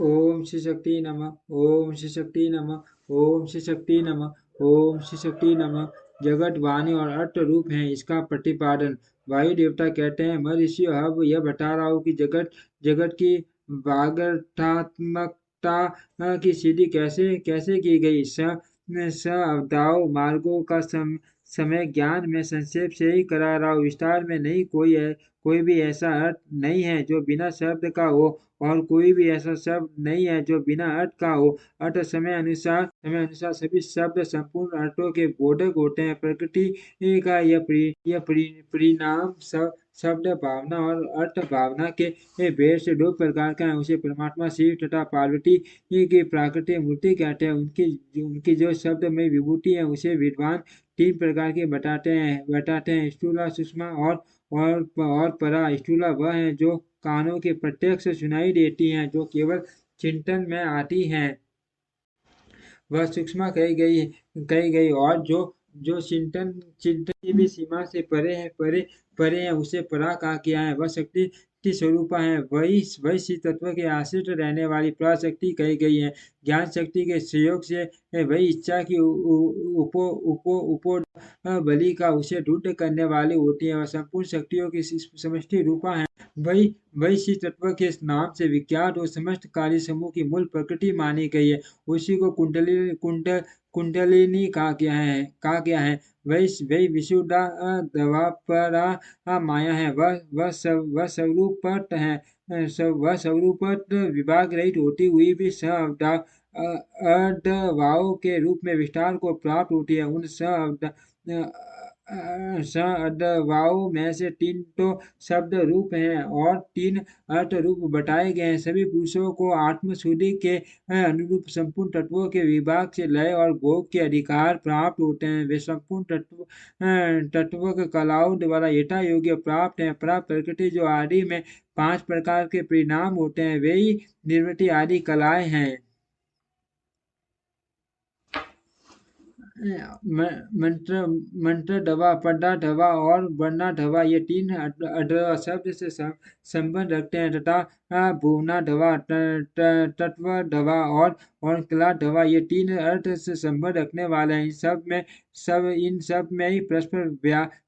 ओम श्री शक्ति नमः। ओम श्री शक्ति नमः। ओम श्री शक्ति नमः। ओम श्री शक्ति नमः। जगत वाणी और अर्थ रूप है इसका प्रतिपादन। वायु देवता कहते हैं, महर्षि अब यह बता रहा हूँ कि जगत जगत की वागर्थात्मकता की सिद्धि कैसे कैसे की गई। स अवदाव मार्गों का समय ज्ञान में संक्षेप से ही करा रहा हूँ, विस्तार में नहीं। कोई भी ऐसा अर्थ नहीं है जो बिना शब्द का हो, और कोई भी ऐसा शब्द नहीं है जो बिना अर्थ का हो। अर्थ समय अनुसार सभी शब्द संपूर्ण अर्थों के बोधक होते हैं। प्रकृति का परिणाम शब्द भावना और अर्थ भावना के भेद से दो प्रकार का है। उसे परमात्मा शिव तथा पार्वती की प्राकृतिक मूर्ति कहते हैं। उनकी जो शब्द में विभूति है उसे विद्वान तीन प्रकार के बताते हैं, स्थूला, सूक्ष्म और परा। स्थूला वह है जो कानों के प्रत्यक्ष सुनाई देती हैं, जो केवल चिंतन में आती हैं, वह सूक्ष्म कही गई। और जो चिंतन चिंतन की भी सीमा से परे है, उसे परा कहा गया है। वह शक्ति की स्वरूपा है, वही शिव तत्व के आश्रित रहने वाली पराशक्ति कही गई है। ज्ञान शक्ति के सहयोग से वही इच्छा की उपो बलि का उसे ढूंढ करने वाली होती है। वह संपूर्ण शक्तियों की समष्टि रूपा है। वही शिव तत्व के नाम से विख्यात और समस्त कार्य समूह की मूल प्रकृति मानी गई है। उसी को कुंडलिनी कहा गया है। वही विशुद्धा द्वापरा माया है। वह स्वरूपत है। वह स्वरूपत विभाग रहित होती हुई भी अड्डवाओं के रूप में विस्तार को प्राप्त होती है। उन अड्डवाओं में से तीन तो शब्द रूप हैं और तीन अर्थ रूप बताए गए हैं। सभी पुरुषों को आत्मशुद्धि के अनुरूप संपूर्ण तत्वों के विभाग से लय और भोग के अधिकार प्राप्त होते हैं। वे संपूर्ण तत्व के कलाओं द्वारा यथा योग्य प्राप्त है। प्राप्त प्रकृति जो आदि में 5 प्रकार के परिणाम होते हैं, वे ही निवृत्ति आदि कलाएं हैं। मंत्र मंत्र ढवा, पड्डा ढवा और वर्णा ढवा, ये तीन शब्द से संबंध रखते हैं, तथा भुवना ढवा, तत्व ढवा और कला ढवा, ये तीन अर्थ से संबंध रखने वाले हैं। इन सब में ही परस्पर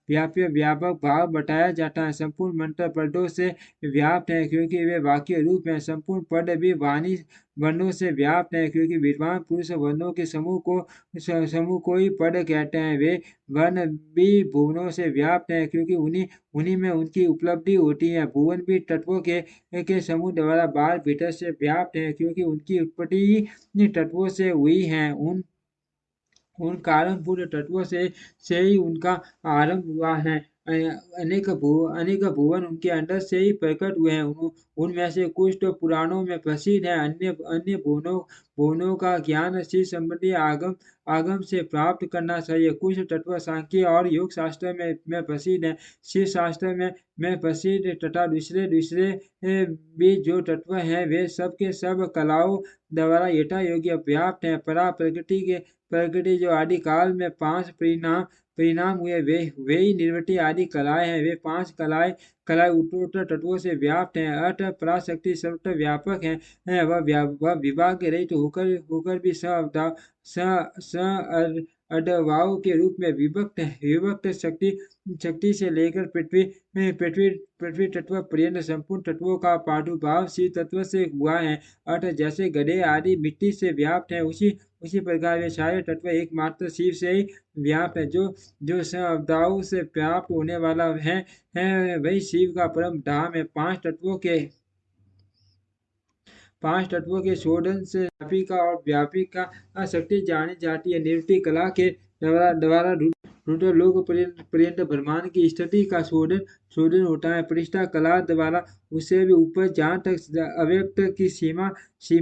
व्याप्य व्यापक भाव बताया जाता है। संपूर्ण मंत्र पदों से व्याप्त है, क्योंकि वे वाक्य रूप हैं। संपूर्ण पद भी वाणी वर्णों से व्याप्त है, क्योंकि विद्वान पुरुष वर्णों के समूह को ही पद कहते हैं। वे वर्ण भी भुवनों से व्याप्त है, क्योंकि उन्हीं में उनकी उपलब्धि होती है। भुवन भी तत्वों के समूह द्वारा बाहर भीतर से व्याप्त है, क्योंकि उनकी उत्पत्ति ही तत्वों से हुई है। उन कारण पूर्ण तत्वों से ही उनका आरंभ हुआ है। अनेक भुवन उनके अंदर से ही प्रकट हुए हैं। उनमें से कुछ तो पुराणों में प्रसिद्ध है। अन्य अन्य भुवनों का ज्ञान श्री संबंधी आगम आगम से प्राप्त करना चाहिए। कुछ तत्व सांख्य और योग शास्त्र में प्रसिद्ध है। शिव शास्त्र में प्रसिद्ध तथा दूसरे दूसरे भी जो तत्व हैं, वे सब के सब कलाओं द्वारा यथा योग्य व्याप्त है। परा प्रकृति जो आदि काल में 5 परिणाम हुए, वे ही निवृत्ति आदि कलाएं हैं। वे 5 कलाएं उत्तरोत्तर तत्वों से व्याप्त हैं। अर्थ पराशक्ति सर्वत्र व्यापक है। वह विभाग रहित होकर भी अडवाओं के रूप में विभक्त है। विभक्त शक्ति से लेकर पृथ्वी तत्व पर्यंत संपूर्ण तत्वों का प्रादुर्भाव शिव तत्व से हुआ है। अर्थ जैसे गधे आदि मिट्टी से व्याप्त है, उसी प्रकार वे सारे तत्व एकमात्र शिव से ही व्याप्त है। जो संअवदाओं से प्राप्त होने वाला है वही शिव का परम धाम है। पांच तत्वों के शोधन से व्यापिका शक्ति जानी जाती है। निवृत्ति कला के द्वारा रुद्रलोक पर्यंत ब्रह्मांड की स्थिति का शोधन होता है। प्रतिष्ठा कला द्वारा उससे भी ऊपर जहाँ तक अव्यक्त की सीमा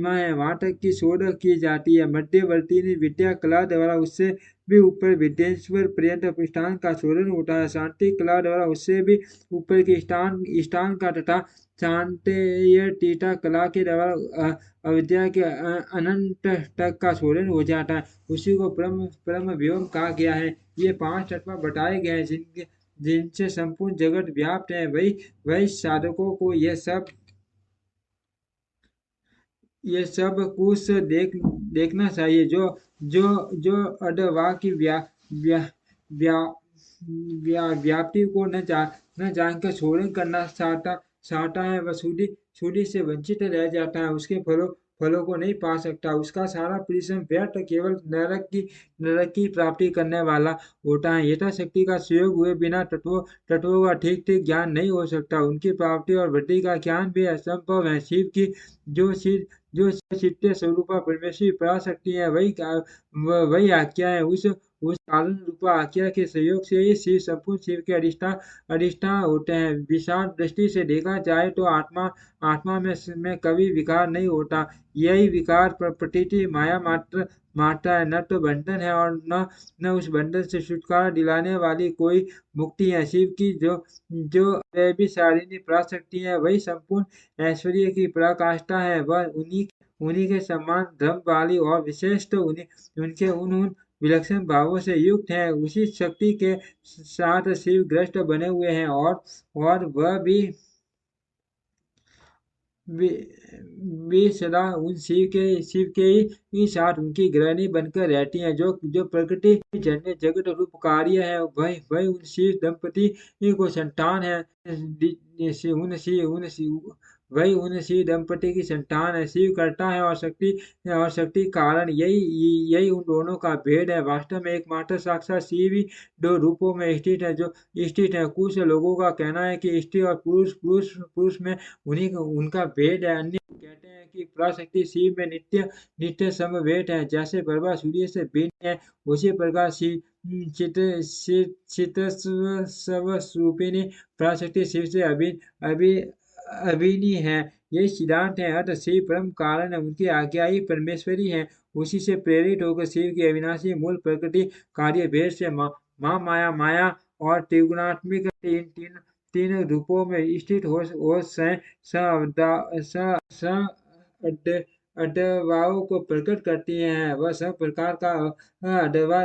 है, वहां तक की शोध की जाती है। मध्यवर्ती विद्या कला द्वारा उससे भी ऊपर विद्येश्वर पर्यंत प्रतिष्ठान का शोधन होता है। शांति कला द्वारा उससे भी ऊपर के स्थान का तथा शांतियतीता कला के द्वारा अविद्या के अनंत तक का शोधन हो जाता है। उसी को परम व्योम कहा गया है। ये 5 तत्व बताए गए हैं, जिनसे संपूर्ण जगत व्याप्त है। वही साधकों को यह सब ये सब कुछ देखना चाहिए। जो जो जो अडवा की व्या व्या व्याप्ति को न जानकर शोषण करना चाहता चाहता है, वह सूदी सूदी से वंचित रह जाता है, उसके फलों को नहीं पा सकता, उसका सारा परिश्रम व्यर्थ, केवल नरक की प्राप्ति करने वाला होता है। यथाशक्ति का प्रयोग हुए बिना तत्वों का ठीक ठीक ज्ञान नहीं हो सकता, उनकी प्राप्ति और वृद्धि का ज्ञान भी असंभव है। शिव की जो चित्त स्वरूपा परमेश्वरी पराशक्ति है, वही आज्ञा है। उस कारण रूपा आज्ञा के सहयोग से ही शिव संपूर्ण शिव के अधिष्ठान होते हैं। विशाल दृष्टि से देखा जाए तो आत्मा में कभी विकार नहीं होता। यही विकार प्रतीति माया मात्र है, न तो बंधन है और न उस बंधन से छुटकारा दिलाने वाली कोई मुक्ति है। शिव की जो दैवी शारीरिक पराशक्ति है, वही संपूर्ण ऐश्वर्य की पराकाष्ठा है। वह उन्हीं उन्हीं के समान धर्म वाली और विशिष्ट उनके उन विलक्षण भावों से युक्त है। उसी शक्ति के साथ शिव ग्रस्त बने हुए हैं, और वह भी वे सदा उन शिव के ही साथ उनकी गृहिणी बनकर रहती हैं। जो जो प्रकृति जन्य जगत रूप कार्य है, वही उन शिव दंपति को संतान है। उन शिव वही उन शिव दंपति की संतान है। शिव करता है और शक्ति कारण, यही यही उन दोनों का भेद है। वास्तव में एकमात्र साक्षात शिव ही दो रूपों में स्थित है। कुछ लोगों का कहना है कि स्त्री और पुरुष में उनका भेद है। अन्य कहते हैं कि पराशक्ति शिव में नित्य नित्य समवेत है। जैसे प्रभा सूर्य से भिन्न है, उसी प्रकार शिव चित स्वरूपिणी पराशक्ति शिव से अभी अभिन्नी है। ये सिद्धांत है। अतः शिव परम कारण है, उनकी आज्ञा ही परमेश्वरी है। उसी से प्रेरित होकर शिव की अविनाशी मूल प्रकृति कार्य भेद से माया माया और त्रिगुणात्मिक तीन रूपों में स्थित हो अडवाओं को प्रकट करती हैं। वह सब प्रकार का अडवा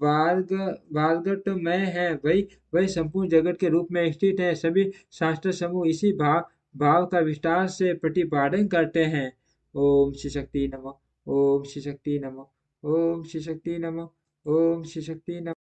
वार्ग वार्गटमय है। वही संपूर्ण जगत के रूप में स्थित है। सभी शास्त्र समूह इसी भाव का विस्तार से प्रतिपादन करते हैं। ओम श्री शक्ति नमः। ओम श्री शक्ति नमः। ओम श्री शक्ति नमः। ओम श्री शक्ति नमः।